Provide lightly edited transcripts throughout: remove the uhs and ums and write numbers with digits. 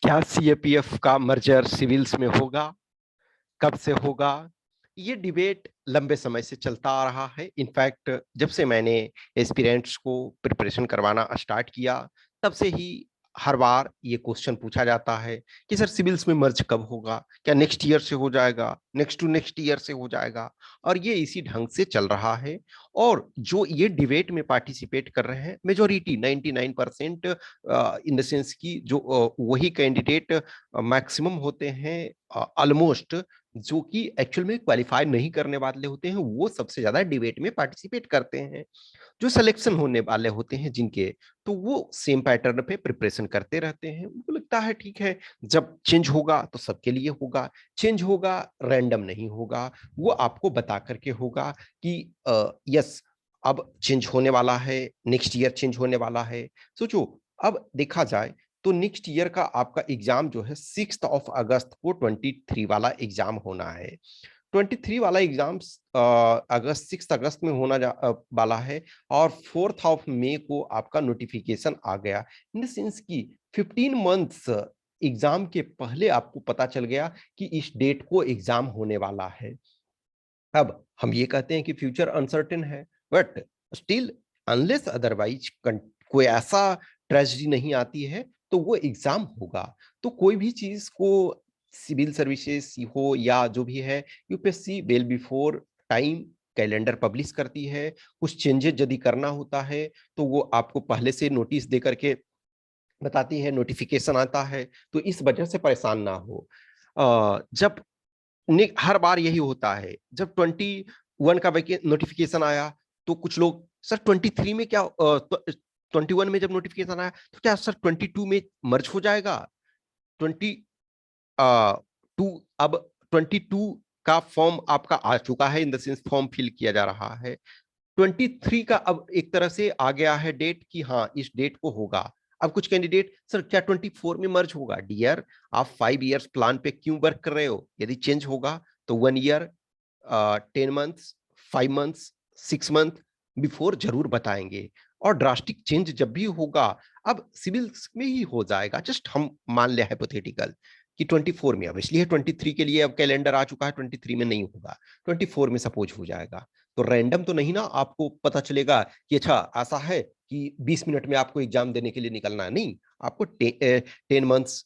क्या सीएपीएफ का merger civils में होगा, कब से होगा? ये डिबेट लंबे समय से चलता आ रहा है। इनफैक्ट जब से मैंने एस्पिरेंट्स को प्रिपरेशन करवाना स्टार्ट किया, तब से ही हर बार ये क्वेश्चन पूछा जाता है कि सर सिविल्स में मर्ज कब होगा, क्या नेक्स्ट ईयर से हो जाएगा, नेक्स्ट टू नेक्स्ट ईयर से हो जाएगा। और ये इसी ढंग से चल रहा है। और जो ये डिबेट में पार्टिसिपेट कर रहे हैं मेजोरिटी 99% इन द सेंस की जो वही कैंडिडेट मैक्सिमम होते हैं ऑलमोस्ट, जो कि एक्चुअल में क्वालिफाई नहीं करने वाले होते हैं, वो सबसे ज्यादा डिबेट में पार्टिसिपेट करते हैं। जो सिलेक्शन होने वाले होते हैं जिनके, तो वो सेम पैटर्न पे प्रिपरेशन करते रहते हैं। उनको लगता है ठीक है, जब चेंज होगा तो सबके लिए होगा, चेंज होगा रैंडम नहीं होगा, वो आपको बता करके होगा कि यस अब चेंज होने वाला है, नेक्स्ट ईयर चेंज होने वाला है। सोचो, अब देखा जाए तो नेक्स्ट ईयर का आपका एग्जाम जो है 6 अगस्त को 23 वाला एग्जाम होना है। 23 वाला एग्जाम अगस्त 6 अगस्त में वाला है। और 4 मई को आपका नोटिफिकेशन आ गया। इन द सेंस की 15 मंथ्स एग्जाम के पहले आपको पता चल गया कि इस डेट को एग्जाम होने वाला है। अब हम ये कहते हैं कि फ्यूचर अनसर्टेन है, बट स्टिल अनलेस अदरवाइज कोई ऐसा ट्रेजेडी नहीं आती है, तो वो एग्जाम होगा। तो कोई भी चीज को, सिविल सर्विसेज हो या जो भी है, UPSC well before time calendar publish करती है। कुछ चेंजेस यदि करना होता है तो वो आपको पहले से नोटिस दे करके बताती है, नोटिफिकेशन आता है। तो इस वजह से परेशान ना हो। जब हर बार यही होता है, जब 21 का नोटिफिकेशन आया तो कुछ लोग, सर 23 में क्या, 21 में जब नोटिफिकेशन आया तो क्या सर 22 में मर्ज हो जाएगा? 22, अब 22 का फॉर्म आपका आ चुका है, in the sense form fill किया जा रहा है। 23 का अब एक तरह से आ गया है डेट कि हाँ इस डेट को होगा। अब कुछ कैंडिडेट, सर क्या 24 में मर्ज होगा? डियर, आप 5 इयर्स प्लान पे क्यों वर्क कर रहे हो? यदि चेंज होगा तो 1 year, 10 months, 5 months, 6 month before जरूर बताएंगे। और ड्रास्टिक चेंज जब भी होगा, अब सिविल्स में ही हो जाएगा। जस्ट हम मान ले हाइपोथेटिकल कि 24 में, अब इसलिए 23 के लिए अब कैलेंडर आ चुका है, 23 में नहीं होगा, 24 में सपोज हो जाएगा। तो रैंडम तो नहीं ना आपको पता चलेगा कि अच्छा ऐसा है कि 20 मिनट में आपको एग्जाम देने के लिए निकलना है। नहीं, आपको 10 मंथ्स,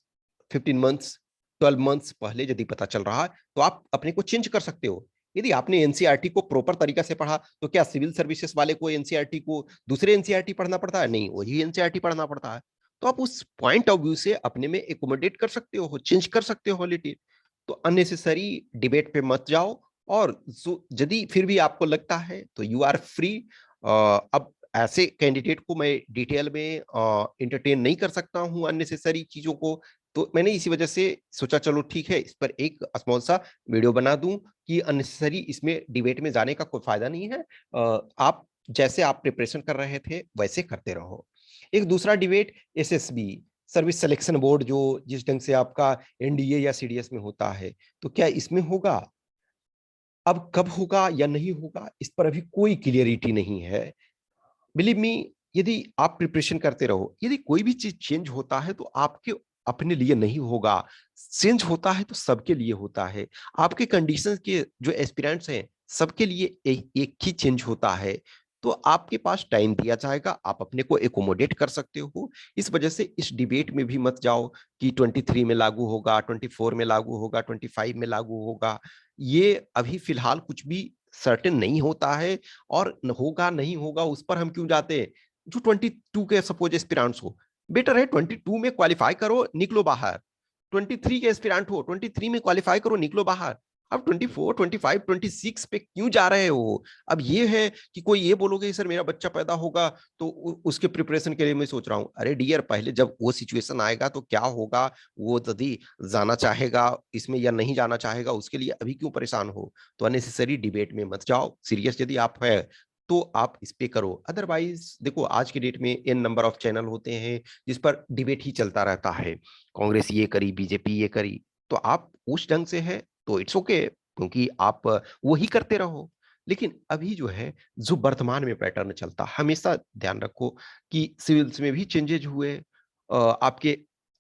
15 मंथ्स, 12 मंथ्स पहले यदि पता चल रहा है तो आप अपने को चेंज कर सकते हो। यदि आपने एनसीईआरटी को प्रॉपर तरीका से पढ़ा तो क्या सिविल सर्विसेज वाले को एनसीईआरटी को दूसरे एनसीईआरटी पढ़ना पड़ता है? नहीं, वही एनसीईआरटी पढ़ना पड़ता है। तो आप उस पॉइंट ऑफ व्यू से अपने में एकोमोडेट कर सकते हो, चेंज कर सकते हो लिटिल। तो अननेसेसरी डिबेट पे मत जाओ। और यदि फिर भी आपको लगता है तो यू आर फ्री। अब ऐसे कैंडिडेट को मैं डिटेल में इंटरटेन नहीं कर सकता हूं अननेसेसरी चीजों को। तो मैंने इसी वजह से सोचा चलो ठीक है, इस पर एक स्मॉल सा वीडियो बना दूं कि अननेसेसरी इसमें डिबेट में जाने का कोई फायदा नहीं है। आप जैसे आप प्रिपरेशन कर रहे थे वैसे करते रहो। एक दूसरा debate SSB, service selection board, जो जिस ढंग से आपका एनडीए या सीडीएस में होता है, तो क्या इसमें होगा? अब कब होगा या नहीं होगा इस पर अभी कोई क्लियरिटी नहीं है। बिलीव मी, यदि आप प्रिपरेशन करते रहो, यदि कोई भी चीज चेंज होता है तो आपके अपने लिए नहीं होगा। चेंज होता है तो सबके लिए होता है। आपके कंडीशन के जो एस्पिरेंट्स हैं सबके लिए एक ही चेंज होता है। तो आपके पास टाइम दिया जाएगा, आप अपने को एकोमोडेट कर सकते हो। इस वजह से इस डिबेट में भी मत जाओ कि 23 में लागू होगा, 24 में लागू होगा, 25 में लागू होगा। ये अभी फिलहाल कुछ भी सर्टेन नहीं होता है। और होगा नहीं होगा उस पर हम क्यों जाते हैं? जो 22 के सपोज एस्पिरेंट्स हो, बेटर है 22 में क्वालिफाई करो, निकलो बाहर। 23 के एस्पिरेंट हो, 23 में क्वालिफाई करो, निकलो बाहर। अब 24, 25, 26 पे क्यों जा रहे हो? अब ये है कि कोई ये बोलोगे सर मेरा बच्चा पैदा होगा तो उसके प्रिपरेशन के लिए मैं सोच रहा हूँ। अरे डियर, पहले जब वो सिचुएशन आएगा तो क्या होगा, वो यदि जाना चाहेगा इसमें या नहीं जाना चाहेगा, उसके लिए अभी क्यों परेशान हो? तो अननेसेसरी डिबेट में मत जाओ। सीरियस यदि आप है तो आप इस पे करो। अदरवाइज देखो, आज की डेट में एन नंबर ऑफ चैनल होते हैं जिस पर डिबेट ही चलता रहता है। कांग्रेस ये करी, बीजेपी ये करी, तो आप उस ढंग से है तो इट्स ओके, क्योंकि आप वही करते रहो। लेकिन अभी जो है, जो वर्तमान में पैटर्न चलता, हमेशा ध्यान रखो कि सिविल्स में भी चेंजेज हुए। आपके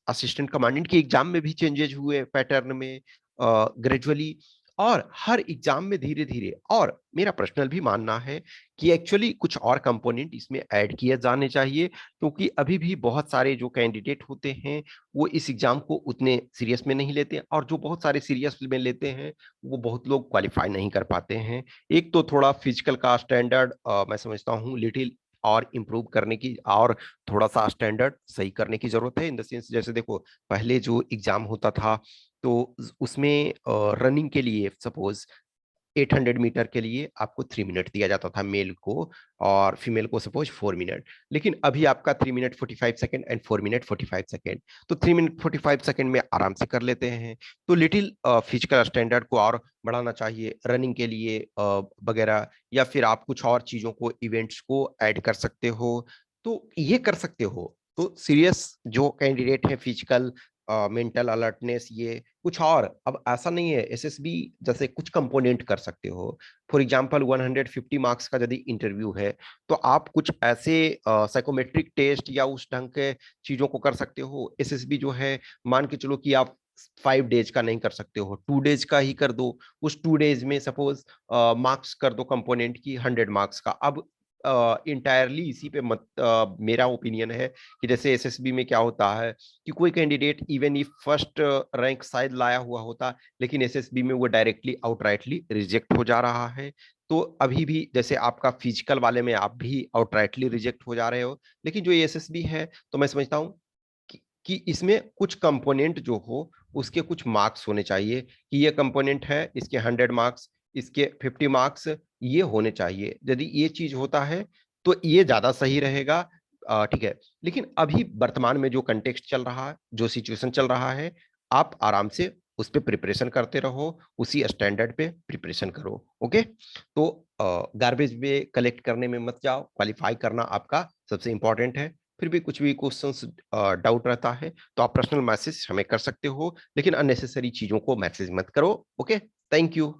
असिस्टेंट कमांडेंट के एग्जाम में भी चेंजेस हुए पैटर्न में ग्रेजुअली, और हर एग्जाम में धीरे धीरे। और मेरा पर्सनल भी मानना है कि एक्चुअली कुछ और कंपोनेंट इसमें ऐड किए जाने चाहिए, क्योंकि अभी भी बहुत सारे जो कैंडिडेट होते हैं वो इस एग्जाम को उतने सीरियस में नहीं लेते, और जो बहुत सारे सीरियस में लेते हैं वो बहुत लोग क्वालिफाई नहीं कर पाते हैं। एक तो थोड़ा फिजिकल का स्टैंडर्ड मैं समझता हूँ लिटिल और इम्प्रूव करने की, और थोड़ा सा स्टैंडर्ड सही करने की जरूरत है। इन द सेंस, जैसे देखो पहले जो एग्जाम होता था तो उसमें रनिंग के लिए सपोज 800 मीटर के लिए आपको 3 मिनट दिया जाता था मेल को, और फीमेल को सपोज 4 मिनट। लेकिन अभी आपका 3 minute 45 second and 4 minute 45 second, तो 3 मिनट 45 सेकेंड में आराम से कर लेते हैं। तो लिटिल फिजिकल स्टैंडर्ड को और बढ़ाना चाहिए रनिंग के लिए वगैरह, या फिर आप कुछ और चीजों को इवेंट्स को ऐड कर सकते हो, तो ये कर सकते हो। तो सीरियस जो कैंडिडेट है फिजिकल मेंटल अलर्टनेस, ये कुछ और, अब ऐसा नहीं है एसएसबी जैसे कुछ कंपोनेंट कर सकते हो। फॉर एग्जांपल 150 मार्क्स का यदि इंटरव्यू है तो आप कुछ ऐसे साइकोमेट्रिक टेस्ट या उस ढंग के चीजों को कर सकते हो। एसएसबी जो है, मान के चलो कि आप 5 डेज का नहीं कर सकते हो, 2 डेज का ही कर दो। उस 2 डेज में सपोज मार्क्स कर दो कंपोनेंट की 100 मार्क्स का। अब इंटायरली इसी पे मत मेरा ओपिनियन है कि जैसे एसएसबी में क्या होता है कि कोई candidate even if first rank शायद लाया हुआ होता, लेकिन एसएसबी में वो डायरेक्टली आउटराइटली रिजेक्ट हो जा रहा है। तो अभी भी जैसे आपका फिजिकल वाले में आप भी आउटराइटली रिजेक्ट हो जा रहे हो, लेकिन जो एसएसबी है तो मैं समझता हूँ कि इसमें कुछ कंपोनेंट जो हो उसके कुछ मार्क्स होने चाहिए, कि ये कंपोनेंट है इसके 100 मार्क्स, इसके 50 मार्क्स, ये होने चाहिए। यदि ये चीज होता है तो ये ज्यादा सही रहेगा। ठीक है। लेकिन अभी वर्तमान में जो कंटेक्स्ट चल रहा है, जो सिचुएशन चल रहा है, आप आराम से उस पर प्रिपरेशन करते रहो, उसी स्टैंडर्ड पे प्रिपरेशन करो। ओके। तो गार्बेज में कलेक्ट करने में मत जाओ, क्वालिफाई करना आपका सबसे इंपॉर्टेंट है। फिर भी कुछ भी क्वेश्चंस डाउट रहता है तो आप पर्सनल मैसेज हमें कर सकते हो, लेकिन अननेसेसरी चीजों को मैसेज मत करो। ओके। Thank you.